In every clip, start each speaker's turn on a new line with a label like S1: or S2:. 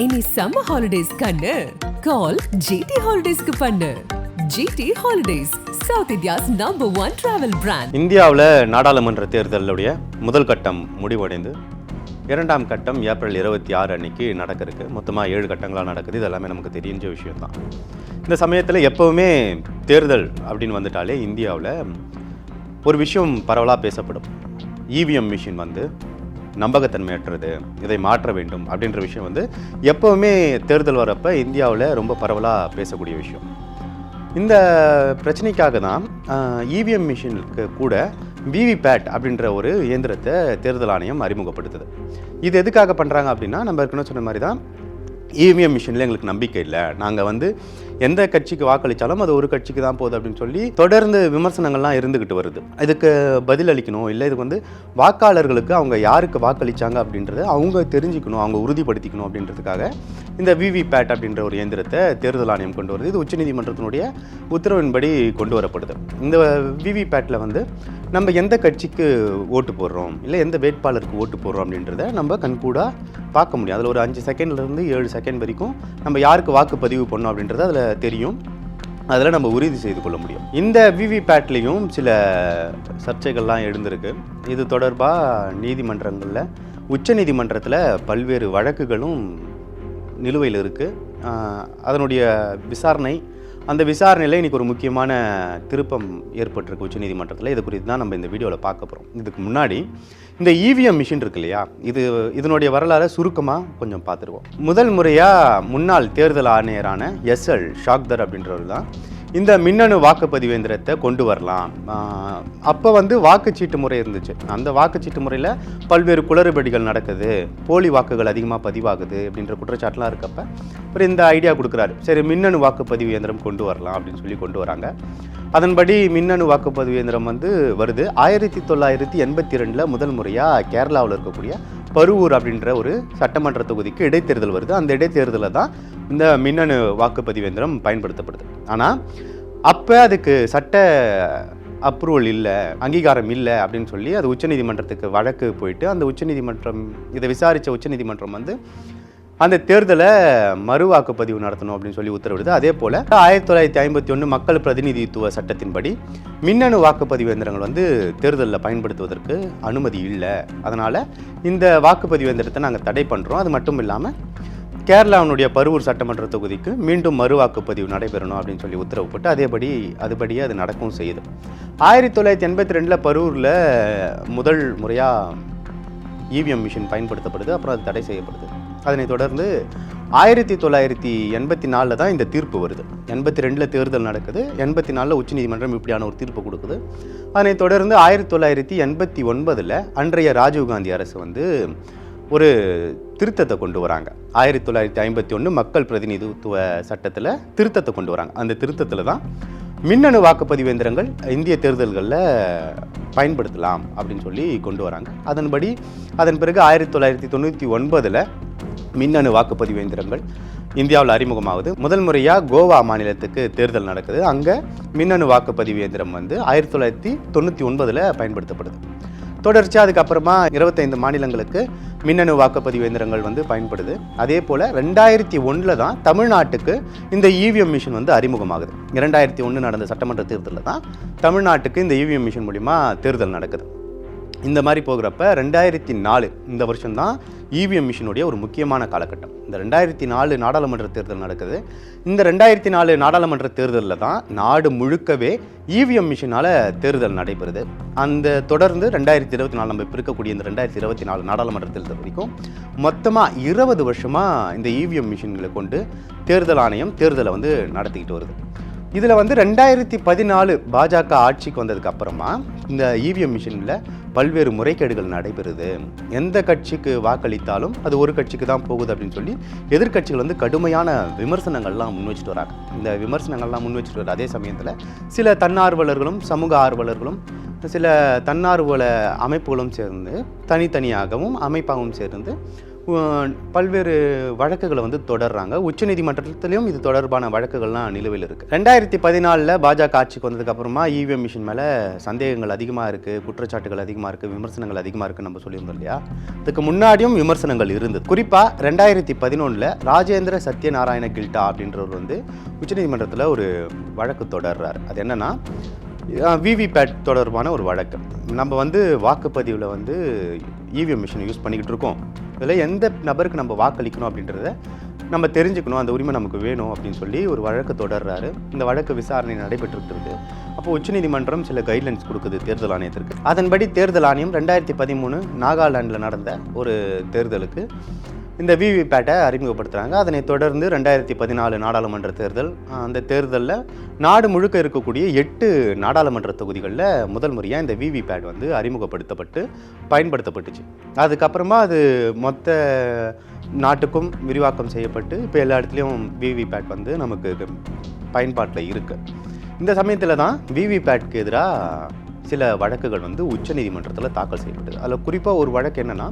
S1: இனி summer holidays கண்ணு கால் GT ஹாலிடேஸ்க்கு பண்ணு. GT holidays, south India's #1 travel brand.
S2: இந்தியாவில் நாடாளுமன்ற தேர்தலுடைய முதல் கட்டம் முடிவடைந்து இரண்டாம் கட்டம் ஏப்ரல் 26 அன்னைக்கு நடக்க இருக்கு. மொத்தமாக 7 கட்டங்களாக நடக்குது. இது எல்லாமே நமக்கு தெரிஞ்ச விஷயம் தான். இந்த சமயத்தில் எப்போவுமே தேர்தல் அப்படின்னு வந்துட்டாலே இந்தியாவில் ஒரு விஷயம் பரவலாக பேசப்படும். இவிஎம் மிஷின் நம்பகத்தன்மையற்றது, இதை மாற்ற வேண்டும் அப்படின்ற விஷயம் எப்போவுமே தேர்தல் வரப்போ இந்தியாவில் ரொம்ப பரவலாக பேசக்கூடிய விஷயம். இந்த பிரச்சனைக்காக தான் இவிஎம் மிஷினுக்கு கூட விவிபேட் அப்படின்ற ஒரு இயந்திரத்தை தேர்தல் ஆணையம் அறிமுகப்படுத்துது. இது எதுக்காக பண்ணுறாங்க அப்படின்னா, நம்ம ஏற்கனவே சொன்ன மாதிரி தான் இவிஎம் மிஷினில் எங்களுக்கு நம்பிக்கை இல்லை, நாங்கள் எந்த கட்சிக்கு வாக்களித்தாலும் அது ஒரு கட்சிக்கு தான் போகுது அப்படின்னு சொல்லி தொடர்ந்து விமர்சனங்கள்லாம் இருந்துக்கிட்டு வருது. இதுக்கு பதில் அளிக்கணும், இல்லை இதுக்கு வாக்காளர்களுக்கு அவங்க யாருக்கு வாக்களித்தாங்க அப்படின்றத அவங்க தெரிஞ்சுக்கணும், அவங்க உறுதிப்படுத்திக்கணும் அப்படின்றதுக்காக இந்த விவிபேட் அப்படின்ற ஒரு இயந்திரத்தை தேர்தல் ஆணையம் கொண்டு வருது. இது உச்சநீதிமன்றத்தினுடைய உத்தரவின்படி கொண்டு வரப்படுது. இந்த விவிபேட்டில் நம்ம எந்த கட்சிக்கு ஓட்டு போடுறோம், இல்லை எந்த வேட்பாளருக்கு ஓட்டு போடுறோம் அப்படின்றத நம்ம கண்கூடாக பார்க்க முடியும். அதில் ஒரு 5 செகண்ட்லேருந்து 7 செகண்ட் வரைக்கும் நம்ம யாருக்கு வாக்குப்பதிவு பண்ணோம் அப்படின்றது அதில் தெரியும். அதில் நம்ம உறுதி செய்து கொள்ள முடியும். இந்த விவிபேட்லேயும் சில சர்ச்சைகள்லாம் எழுந்திருக்கு. இது தொடர்பாக நீதிமன்றங்களில் உச்சநீதிமன்றத்தில் பல்வேறு வழக்குகளும் நிலுவையில் இருக்குது. அதனுடைய விசாரணை, அந்த விசாரணையில் இன்றைக்கி ஒரு முக்கியமான திருப்பம் ஏற்பட்டிருக்கு உச்சநீதிமன்றத்தில். இது குறித்து தான் நம்ம இந்த வீடியோவில் பார்க்க போகிறோம். இதுக்கு முன்னாடி இந்த இவிஎம் மிஷின் இருக்கு இல்லையா, இதனுடைய வரலாறை சுருக்கமாக கொஞ்சம் பார்த்துருவோம். முதல் முறையாக முன்னாள் தேர்தல் ஆணையரான எஸ்எல் ஷாக்தர் அப்படின்றவர் தான் இந்த மின்னணு வாக்குப்பதிவு இயந்திரத்தை கொண்டு வரலாம். அப்போ வாக்குச்சீட்டு முறை இருந்துச்சு. அந்த வாக்குச்சீட்டு முறையில் பல்வேறு குளறுபடிகள் நடக்குது, போலி வாக்குகள் அதிகமாக பதிவாகுது அப்படின்ற குற்றச்சாட்டுலாம் இருக்கப்ப அப்புறம் இந்த ஐடியா கொடுக்குறாரு. சரி, மின்னணு வாக்குப்பதிவு இயந்திரம் கொண்டு வரலாம் அப்படின்னு சொல்லி கொண்டு வராங்க. அதன்படி மின்னணு வாக்குப்பதிவு இயந்திரம் வருது. 1982 முதல் முறையாக கேரளாவில் இருக்கக்கூடிய பருவூர் அப்படின்ற ஒரு சட்டமன்ற தொகுதிக்கு இடைத்தேர்தல் வருது. அந்த இடைத்தேர்தலில் தான் இந்த மின்னணு வாக்குப்பதிவு இயந்திரம் பயன்படுத்தப்படுது. ஆனால் அப்போ அதுக்கு சட்ட அப்ரூவல் இல்லை, அங்கீகாரம் இல்லை அப்படின்னு சொல்லி அது உச்சநீதிமன்றத்துக்கு வழக்கு போயிட்டு, அந்த உச்சநீதிமன்றம் இதை விசாரித்த உச்சநீதிமன்றம் அந்த தேர்தலை மறு வாக்குப்பதிவு நடத்தணும் அப்படின்னு சொல்லி உத்தரவிடுது. அதே போல் 1951 மக்கள் பிரதிநிதித்துவ சட்டத்தின்படி மின்னணு வாக்குப்பதிவு இயந்திரங்கள் தேர்தலில் பயன்படுத்துவதற்கு அனுமதி இல்லை. அதனால் இந்த வாக்குப்பதிவு இயந்திரத்தை நாங்கள் தடை பண்ணுறோம். அது மட்டும் இல்லாமல் கேரளாவினுடைய பருவூர் சட்டமன்ற தொகுதிக்கு மீண்டும் மறு வாக்குப்பதிவு நடைபெறணும் அப்படின்னு சொல்லி உத்தரவு போட்டு அதுபடியே அது நடக்கவும் செய்யுது. 1982 பருவூரில் முதல் முறையாக இவிஎம் மிஷின் பயன்படுத்தப்படுது. அப்புறம் அது தடை செய்யப்படுது. அதனைத் தொடர்ந்து 1984 தான் இந்த தீர்ப்பு வருது. 82 தேர்தல் நடக்குது. 84 உச்சநீதிமன்றம் இப்படியான ஒரு தீர்ப்பு கொடுக்குது. அதனைத் தொடர்ந்து 1989 அன்றைய ராஜீவ்காந்தி அரசு ஒரு திருத்தத்தை கொண்டு வராங்க. 1951 மக்கள் பிரதிநிதித்துவ சட்டத்தில் திருத்தத்தை கொண்டு வராங்க. அந்த திருத்தத்தில் தான் மின்னணு வாக்குப்பதிவு இயந்திரங்கள் இந்திய தேர்தல்களில் பயன்படுத்தலாம் அப்படின்னு சொல்லி கொண்டு வராங்க. அதன் பிறகு 1999 மின்னணு வாக்குப்பதிவு இயந்திரங்கள் இந்தியாவில் அறிமுகமாகுது. முதல் முறையாக கோவா மாநிலத்துக்கு தேர்தல் நடக்குது. அங்கே மின்னணு வாக்குப்பதிவு இயந்திரம் 1999 பயன்படுத்தப்படுது. தொடர்ச்சியாக அதுக்கப்புறமா 25 மாநிலங்களுக்கு மின்னணு வாக்குப்பதிவு இயந்திரங்கள் பயன்படுது. அதே போல் 2001 தான் தமிழ்நாட்டுக்கு இந்த இவிஎம் மிஷின் அறிமுகமாகுது. 2001 நடந்த சட்டமன்ற தேர்தலில் தான் தமிழ்நாட்டுக்கு இந்த இவிஎம் மிஷின் மூலிமா தேர்தல் நடக்குது. இந்த மாதிரி போகிறப்ப 2004 இந்த வருஷம்தான் இவிஎம் மிஷினுடைய ஒரு முக்கியமான காலகட்டம். இந்த 2004 நாடாளுமன்ற தேர்தல் நடக்குது. இந்த 2004 நாடாளுமன்ற தேர்தலில் தான் நாடு முழுக்கவே இவிஎம் மிஷினால் தேர்தல் நடைபெறுது. அந்த தொடர்ந்து 2024 நம்ம இப்போ இருக்கக்கூடிய இந்த 2024 நாடாளுமன்ற தேர்தல் வரைக்கும் மொத்தமாக 20 வருஷமாக இந்த இவிஎம் மிஷின்களை கொண்டு தேர்தல் ஆணையம் தேர்தலை நடத்திக்கிட்டு வருது. இதில் 2014 பாஜக ஆட்சிக்கு வந்ததுக்கு அப்புறமா இந்த இவிஎம் மிஷினில் பல்வேறு முறைகேடுகள் நடைபெறுது. எந்த கட்சிக்கு வாக்களித்தாலும் அது ஒரு கட்சிக்கு தான் போகுது அப்படின்னு சொல்லி எதிர்கட்சிகள் கடுமையான விமர்சனங்கள்லாம் முன் வச்சுட்டு வராங்க. இந்த விமர்சனங்கள்லாம் முன் வச்சுட்டு வர அதே சமயத்தில் சில தன்னார்வலர்களும் சமூக ஆர்வலர்களும் சில தன்னார்வல அமைப்புகளும் சேர்ந்து தனித்தனியாகவும் அமைப்பாகவும் சேர்ந்து பல்வேறு வழக்குகளை வந்து தொடர்றாங்க. உச்சநீதிமன்றத்திலையும் இது தொடர்பான வழக்குகள்லாம் நிலுவையில் இருக்குது. 2014 பாஜக ஆட்சிக்கு வந்ததுக்கப்புறமா இவிஎம் மிஷின் மேலே சந்தேகங்கள் அதிகமாக இருக்குது, குற்றச்சாட்டுகள் அதிகமாக இருக்குது, விமர்சனங்கள் அதிகமாக இருக்குன்னு நம்ம சொல்லியிருந்தோம் இல்லையா? இதுக்கு முன்னாடியும் விமர்சனங்கள் இருந்தது. குறிப்பாக 2011 ராஜேந்திர சத்யநாராயண கில்டா அப்படின்றவர் வந்து உச்சநீதிமன்றத்தில் ஒரு வழக்கு தொடர்றார். அது என்னன்னா விவிபேட் தொடர்பான ஒரு வழக்கு. நம்ம வந்து வாக்குப்பதிவில் வந்து இவிஎம் மிஷினை யூஸ் பண்ணிக்கிட்டு இருக்கோம். இதில் எந்த நபருக்கு நம்ம வாக்களிக்கணும் அப்படின்றத நம்ம தெரிஞ்சுக்கணும், அந்த உரிமை நமக்கு வேணும் அப்படின்னு சொல்லி ஒரு வழக்கு தொடர்றாரு. இந்த வழக்கு விசாரணை நடைபெற்றுட்டு இருக்கு. அப்போ உச்சநீதிமன்றம் சில கைட்லைன்ஸ் கொடுக்குது தேர்தல் ஆணையத்திற்கு. அதன்படி தேர்தல் ஆணையம் 2013 நாகாலாண்டில் நடந்த ஒரு தேர்தலுக்கு இந்த விவிபேட்டை அறிமுகப்படுத்துகிறாங்க. அதனை தொடர்ந்து 2014 நாடாளுமன்ற தேர்தல், அந்த தேர்தலில் நாடு முழுக்க இருக்கக்கூடிய 8 நாடாளுமன்ற தொகுதிகளில் முதல் முறையாக இந்த விவிபேட் வந்து அறிமுகப்படுத்தப்பட்டு பயன்படுத்தப்பட்டுச்சு. அதுக்கப்புறமா அது மொத்த நாட்டுக்கும் விரிவாக்கம் செய்யப்பட்டு இப்போ எல்லா இடத்துலையும் விவிபேட் வந்து நமக்கு பயன்பாட்டில் இருக்குது. இந்த சமயத்தில் தான் விவிபேட்க்கு எதிராக சில வழக்குகள் வந்து உச்சநீதிமன்றத்தில் தாக்கல் செய்யப்பட்டது. அதில் குறிப்பாக ஒரு வழக்கு என்னென்னா,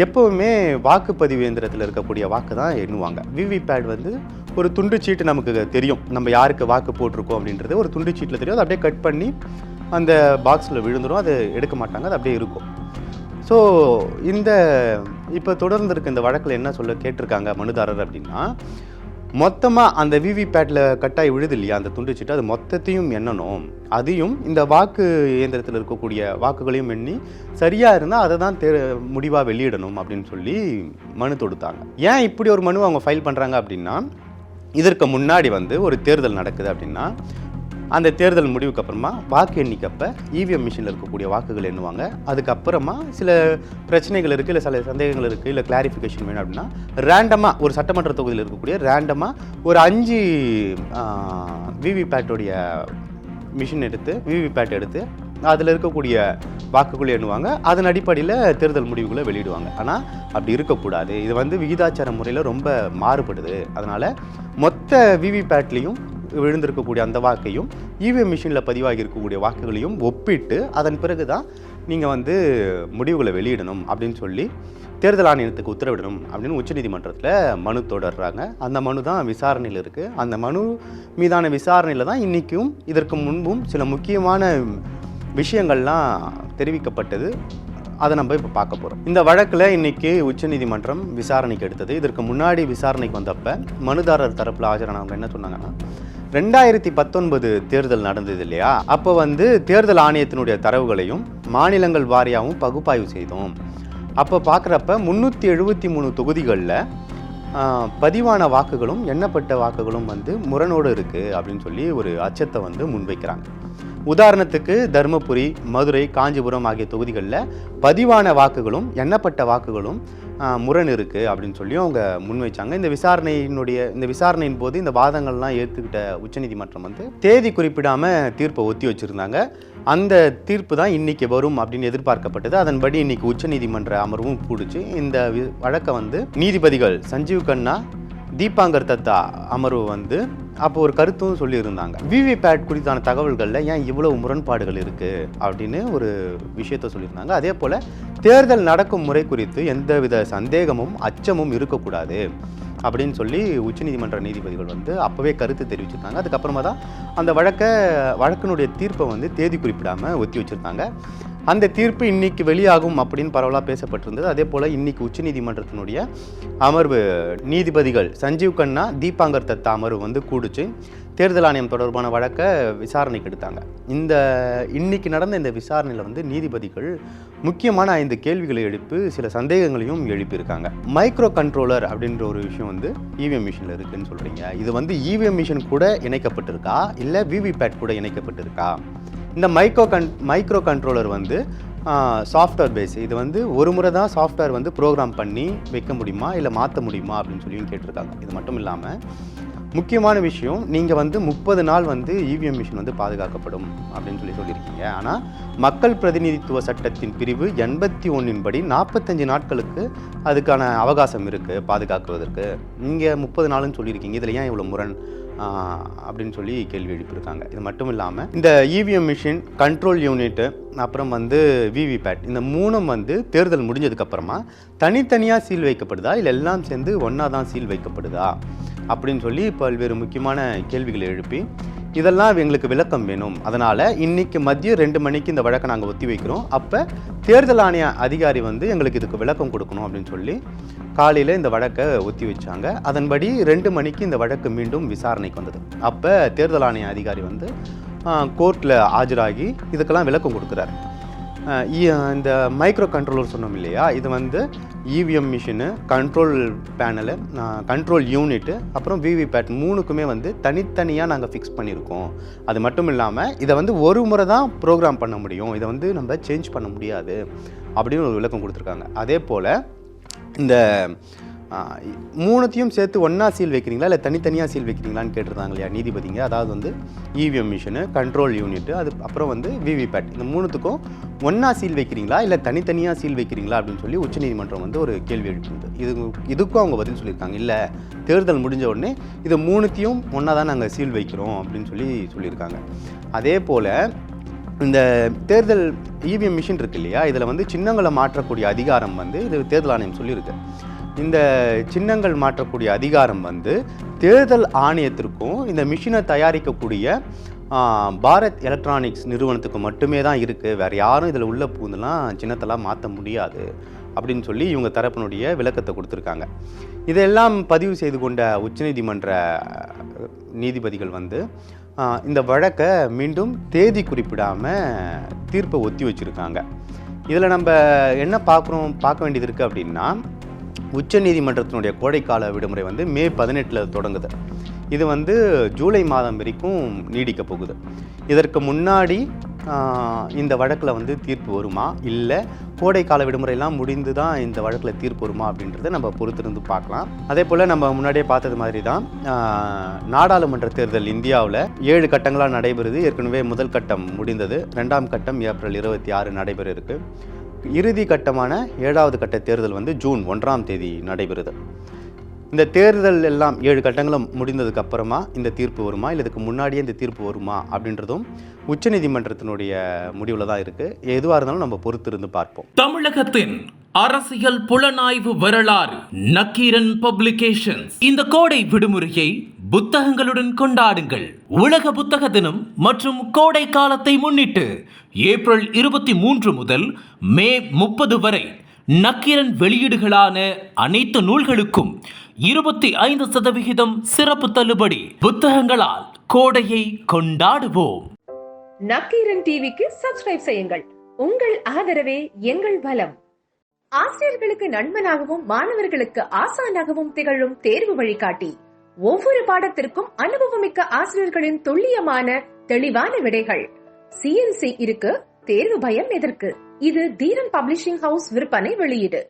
S2: எப்போவுமே வாக்குப்பதிவு இயந்திரத்தில் இருக்கக்கூடிய வாக்கு தான் எண்ணுவாங்க. விவிபேட் வந்து ஒரு துண்டு சீட்டு நமக்கு தெரியும், நம்ம யாருக்கு வாக்கு போட்டிருக்கோம் அப்படின்றது ஒரு துண்டு சீட்டில் தெரியும். அதை அப்படியே கட் பண்ணி அந்த பாக்ஸில் விழுந்துடும், அது எடுக்க மாட்டாங்க, அது அப்படியே இருக்கும். ஸோ இப்போ தொடர்ந்து இருக்க இந்த வழக்கில் என்ன சொல்ல கேட்டிருக்காங்க மனுதாரர் அப்படின்னா, மொத்தமாக அந்த விவிபேட்டில் கட்டாய் விழுது இல்லையா அந்த துண்டு சீட்டு, அது மொத்தத்தையும் எண்ணணும், அதையும் இந்த வாக்கு இயந்திரத்தில் இருக்கக்கூடிய வாக்குகளையும் எண்ணி சரியாக இருந்தால் அதை தான் முடிவாக வெளியிடணும் அப்படின்னு சொல்லி மனு தொடுத்தாங்க. ஏன் இப்படி ஒரு மனு அவங்க ஃபைல் பண்ணுறாங்க அப்படின்னா, இதற்கு முன்னாடி வந்து ஒரு தேர்தல் நடக்குது அப்படின்னா அந்த தேர்தல் முடிவுக்கு அப்புறமா வாக்கு எண்ணிக்கப்போ இவிஎம் மிஷினில் இருக்கக்கூடிய வாக்குகள் எண்ணுவாங்க. அதுக்கப்புறமா சில பிரச்சனைகள் இருக்குது, இல்லை சில சந்தேகங்கள் இருக்குது, இல்லை கிளாரிஃபிகேஷன் வேணும் அப்படின்னா ரேண்டமாக ஒரு சட்டமன்ற தொகுதியில் இருக்கக்கூடிய ரேண்டமாக ஒரு 5 விவிபேட்டோடைய மிஷின் எடுத்து விவிபேட் எடுத்து அதில் இருக்கக்கூடிய வாக்குகள் எண்ணுவாங்க. அதன் அடிப்படையில் தேர்தல் முடிவுகளை வெளியிடுவாங்க. ஆனால் அப்படி இருக்கக்கூடாது, இது வந்து விகிதாச்சார முறையில் ரொம்ப மாறுபடுது. அதனால் மொத்த விவிபேட்லேயும் விழுந்திருக்கக்கூடிய அந்த வாக்கையும் இவிஎம் மிஷினில் பதிவாகி இருக்கக்கூடிய வாக்குகளையும் ஒப்பிட்டு அதன் பிறகு தான் நீங்கள் வந்து முடிவுகளை வெளியிடணும் அப்படின்னு சொல்லி தேர்தல் ஆணையத்துக்கு உத்தரவிடணும் அப்படின்னு உச்சநீதிமன்றத்தில் மனு தொடர்றாங்க. அந்த மனு தான் விசாரணையில் இருக்குது. அந்த மனு மீதான விசாரணையில் தான் இன்றைக்கும் இதற்கு முன்பும் சில முக்கியமான விஷயங்கள்லாம் தெரிவிக்கப்பட்டது. அதை நம்ம இப்போ பார்க்க போகிறோம். இந்த வழக்கில் இன்றைக்கி உச்சநீதிமன்றம் விசாரணைக்கு எடுத்தது. இதற்கு முன்னாடி விசாரணைக்கு வந்தப்போ மனுதாரர் தரப்பில் ஆஜரானவங்க என்ன சொன்னாங்கன்னா, 2019 தேர்தல் நடந்தது இல்லையா, அப்போ வந்து தேர்தல் ஆணையத்தினுடைய தரவுகளையும் மாநிலங்கள் வாரியாகவும் பகுப்பாய்வு செய்தோம். அப்போ பார்க்குறப்ப 373 தொகுதிகளில் பதிவான வாக்குகளும் எண்ணப்பட்ட வாக்குகளும் வந்து முரணோடு இருக்குது அப்படின்னு சொல்லி ஒரு அச்சத்தை வந்து முன்வைக்கிறாங்க. உதாரணத்துக்கு தருமபுரி, மதுரை, காஞ்சிபுரம் ஆகிய தொகுதிகளில் பதிவான வாக்குகளும் எண்ணப்பட்ட வாக்குகளும் முரண் இருக்குது அப்படின்னு சொல்லி அவங்க முன்வைச்சாங்க. இந்த விசாரணையின் போது இந்த வாதங்கள்லாம் ஏற்றுக்கிட்ட உச்சநீதிமன்றம் வந்து தேதி குறிப்பிடாமல் தீர்ப்பை ஒத்தி வச்சுருந்தாங்க. அந்த தீர்ப்பு தான் இன்றைக்கி வரும் அப்படின்னு எதிர்பார்க்கப்பட்டது. அதன்படி இன்றைக்கி உச்சநீதிமன்ற அமர்வும் கூடிச்சு. இந்த வழக்கை வந்து நீதிபதிகள் சஞ்சீவ் கண்ணா, தீபாங்கர் தத்தா அமர்வு வந்து அப்போ ஒரு கருத்தும் சொல்லியிருந்தாங்க. விவிபேட் குறித்தான தகவல்களில் ஏன் இவ்வளவு முரண்பாடுகள் இருக்குது அப்படின்னு ஒரு விஷயத்த சொல்லியிருந்தாங்க. அதே போல் தேர்தல் நடக்கும் முறை குறித்து எந்தவித சந்தேகமும் அச்சமும் இருக்கக்கூடாது அப்படின்னு சொல்லி உச்சநீதிமன்ற நீதிபதிகள் வந்து அப்போவே கருத்து தெரிவிச்சிருந்தாங்க. அதுக்கப்புறமா தான் அந்த வழக்கினுடைய தீர்ப்பை வந்து தேதி குறிப்பிடாமல் ஒத்தி வச்சுருந்தாங்க. அந்த தீர்ப்பு இன்னைக்கு வெளியாகும் அப்படின்னு பரவலாக பேசப்பட்டிருந்தது. அதே போல் இன்னைக்கு உச்சநீதிமன்றத்தினுடைய அமர்வு நீதிபதிகள் சஞ்சீவ் கண்ணா, தீபாங்கர் தத்தா அமர்வு வந்து கூடிச்சு தேர்தல் ஆணையம் தொடர்பான வழக்கை விசாரணைக்கு எடுத்தாங்க. இன்னைக்கு நடந்த இந்த விசாரணையில் வந்து நீதிபதிகள் முக்கியமான 5 கேள்விகளை எழுப்பி சில சந்தேகங்களையும் எழுப்பியிருக்காங்க. மைக்ரோ கண்ட்ரோலர் அப்படின்ற ஒரு விஷயம் வந்து இவிஎம் மிஷினில் இருக்குதுன்னு சொல்கிறீங்க, இது வந்து இவிஎம் மிஷின் கூட இணைக்கப்பட்டிருக்கா இல்லை விவிபேட் கூட இணைக்கப்பட்டிருக்கா? இந்த மைக்ரோ கண்ட்ரோலர் வந்து சாஃப்ட்வேர் பேஸ், இது வந்து ஒரு முறை தான் சாஃப்ட்வேர் வந்து ப்ரோக்ராம் பண்ணி வைக்க முடியுமா இல்லை மாற்ற முடியுமா அப்படின்னு சொல்லியும் கேட்டிருக்காங்க. இது மட்டும் இல்லாமல் முக்கியமான விஷயம், நீங்கள் வந்து 30 நாள் வந்து இவிஎம் மிஷின் வந்து பாதுகாக்கப்படும் அப்படின்னு சொல்லியிருக்கீங்க. ஆனால் மக்கள் பிரதிநிதித்துவ சட்டத்தின் பிரிவு 81 படி 45 நாட்களுக்கு அதுக்கான அவகாசம் இருக்குது பாதுகாக்குவதற்கு. நீங்கள் 30 நாள்னு சொல்லியிருக்கீங்க. இதில் ஏன் இவ்வளோ முரண் அப்படின்னு சொல்லி கேள்வி எழுப்பியிருக்காங்க. இது மட்டும் இல்லாமல் இந்த இவிஎம் மிஷின், கண்ட்ரோல் யூனிட்டு, அப்புறம் வந்து விவிபேட், இந்த மூணும் வந்து தேர்தல் முடிஞ்சதுக்கப்புறமா தனித்தனியாக சீல் வைக்கப்படுதா இல்லை எல்லாம் சேர்ந்து ஒன்றா தான் சீல் வைக்கப்படுதா அப்படின்னு சொல்லி பல்வேறு முக்கியமான கேள்விகளை எழுப்பி இதெல்லாம் எங்களுக்கு விளக்கம் வேணும். அதனால் இன்றைக்கி மதியம் 2 மணிக்கு இந்த வழக்கை நாங்கள் ஒத்தி வைக்கிறோம். அப்போ தேர்தல் ஆணைய அதிகாரி வந்து எங்களுக்கு இதுக்கு விளக்கம் கொடுக்கணும் அப்படின்னு சொல்லி காலையில் இந்த வழக்கை ஒத்தி வச்சாங்க. அதன்படி 2 மணிக்கு இந்த வழக்கு மீண்டும் விசாரணைக்கு வந்தது. அப்போ தேர்தல் ஆணைய அதிகாரி வந்து கோர்ட்டில் ஆஜராகி இதுக்கெல்லாம் விளக்கம் கொடுக்குறாரு. இந்த மைக்ரோ கண்ட்ரோலர் சொன்னோம் இல்லையா, இது வந்து EVM machine, control panel, control unit, அப்புறம் விவிபேட் மூணுக்குமே வந்து தனித்தனியாக நாங்கள் ஃபிக்ஸ் பண்ணியிருக்கோம். அது மட்டும் இல்லாமல் இதை வந்து ஒரு முறை தான் ப்ரோக்ராம் பண்ண முடியும், இதை வந்து நம்ம சேஞ்ச் பண்ண முடியாது அப்படின்னு ஒரு விளக்கம் கொடுத்துருக்காங்க. அதே போல் இந்த மூணுத்தையும் சேர்த்து ஒன்றா சீல் வைக்கிறீங்களா இல்லை தனித்தனியாக சீல் வைக்கிறீங்களான்னு கேட்டிருந்தாங்க இல்லையா நீதிபதிங்க. அதாவது வந்து இவிஎம் மிஷினு, கண்ட்ரோல் யூனிட்டு, அது அப்புறம் வந்து விவிபேட், இந்த மூணுத்துக்கும் ஒன்றா சீல் வைக்கிறீங்களா இல்லை தனித்தனியாக சீல் வைக்கிறீங்களா அப்படின்னு சொல்லி உச்சநீதிமன்றம் வந்து ஒரு கேள்வி எழுப்பினது. இதுக்கும் அவங்க பதில் சொல்லியிருக்காங்க, இல்லை தேர்தல் முடிஞ்ச உடனே இது மூணுத்தையும் ஒன்றா தான் நாங்கள் சீல் வைக்கிறோம் அப்படின்னு சொல்லியிருக்காங்க. அதே போல் இந்த தேர்தல் இவிஎம் மிஷின் இருக்கு இல்லையா, இதில் வந்து சின்னங்களை மாற்றக்கூடிய அதிகாரம் வந்து இது தேர்தல் ஆணையம் சொல்லியிருக்கு. இந்த சின்னங்கள் மாற்றக்கூடிய அதிகாரம் வந்து தேர்தல் ஆணையத்திற்கும் இந்த மிஷினை தயாரிக்கக்கூடிய பாரத் எலக்ட்ரானிக்ஸ் நிறுவனத்துக்கு மட்டுமே தான் இருக்குது. வேறு யாரும் இதில் உள்ள பூந்தெல்லாம் சின்னத்தெல்லாம் மாற்ற முடியாது அப்படின்னு சொல்லி இவங்க தரப்பினுடைய விளக்கத்தை கொடுத்துருக்காங்க. இதெல்லாம் பதிவு செய்து கொண்ட உச்சநீதிமன்ற நீதிபதிகள் வந்து இந்த வழக்கை மீண்டும் தேதி குறிப்பிடாமல் தீர்ப்பை ஒத்தி வச்சுருக்காங்க. இதில் நம்ம என்ன பார்க்க வேண்டியது இருக்குது அப்படின்னா, உச்சநீதிமன்றத்தினுடைய கோடைக்கால விடுமுறை வந்து மே 18 தொடங்குது. இது வந்து ஜூலை மாதம் வரைக்கும் நீடிக்க போகுது. இதற்கு முன்னாடி இந்த வழக்கில் வந்து தீர்ப்பு வருமா, இல்லை கோடைக்கால விடுமுறையெல்லாம் முடிந்து தான் இந்த வழக்கில் தீர்ப்பு வருமா அப்படின்றத நம்ம பொறுத்திருந்து பார்க்கலாம். அதே போல் நம்ம முன்னாடியே பார்த்தது மாதிரி தான் நாடாளுமன்ற தேர்தல் இந்தியாவில் 7 கட்டங்களாக நடைபெறுது. ஏற்கனவே முதல் கட்டம் முடிந்தது. 2ஆம் கட்டம் ஏப்ரல் 26 நடைபெற இருக்குது. இறுதி கட்டமான 7வது கட்ட தேர்தல் வந்து ஜூன் 1ஆம் தேதி நடைபெறுது. இந்த தேர்தல் எல்லாம் 7 கட்டங்களும் முடிந்ததுக்கு அப்புறமா இந்த தீர்ப்பு வருமா இல்லை இதுக்கு முன்னாடியே இந்த தீர்ப்பு வருமா அப்படின்றதும் உச்சநீதிமன்றத்தினுடைய முடிவில் தான் இருக்குது. எதுவாக இருந்தாலும் நம்ம பொறுத்திருந்து பார்ப்போம்.
S3: தமிழகத்தின் அரசியல் புலனாய்வு வரலாறு நக்கீரன் பப்ளிகேஷன்ஸ். இந்த கோடை விடுமுறையை புத்தகங்களுடன் கொண்டாடுங்கள். உலக புத்தக தினம் மற்றும் கோடை காலத்தை முன்னிட்டு ஏப்ரல் 23 முதல் மே 30 வரை நக்கீரன் வெளியீடுகளான அனைத்து நூல்களுக்கும் 25% சிறப்பு தள்ளுபடி. புத்தகங்களால் கோடையை கொண்டாடுவோம்.
S4: நக்கீரன் டிவிக்கு சப்ஸ்கிரைப் செய்யுங்கள். உங்கள் ஆதரவே எங்கள் பலம். ஆசிரியர்களுக்கு நண்பனாகவும் மாணவர்களுக்கு ஆசானாகவும் திகழும் தேர்வு வழிகாட்டி. ஒவ்வொரு பாடத்திற்கும் அனுபவமிக்க ஆசிரியர்களின் துல்லியமான தெளிவான விடைகள். CNC இருக்கு, தேர்வு பயம் எதற்கு? இது தீரன் பப்ளிஷிங் ஹவுஸ் விற்பனை வெளியீடு.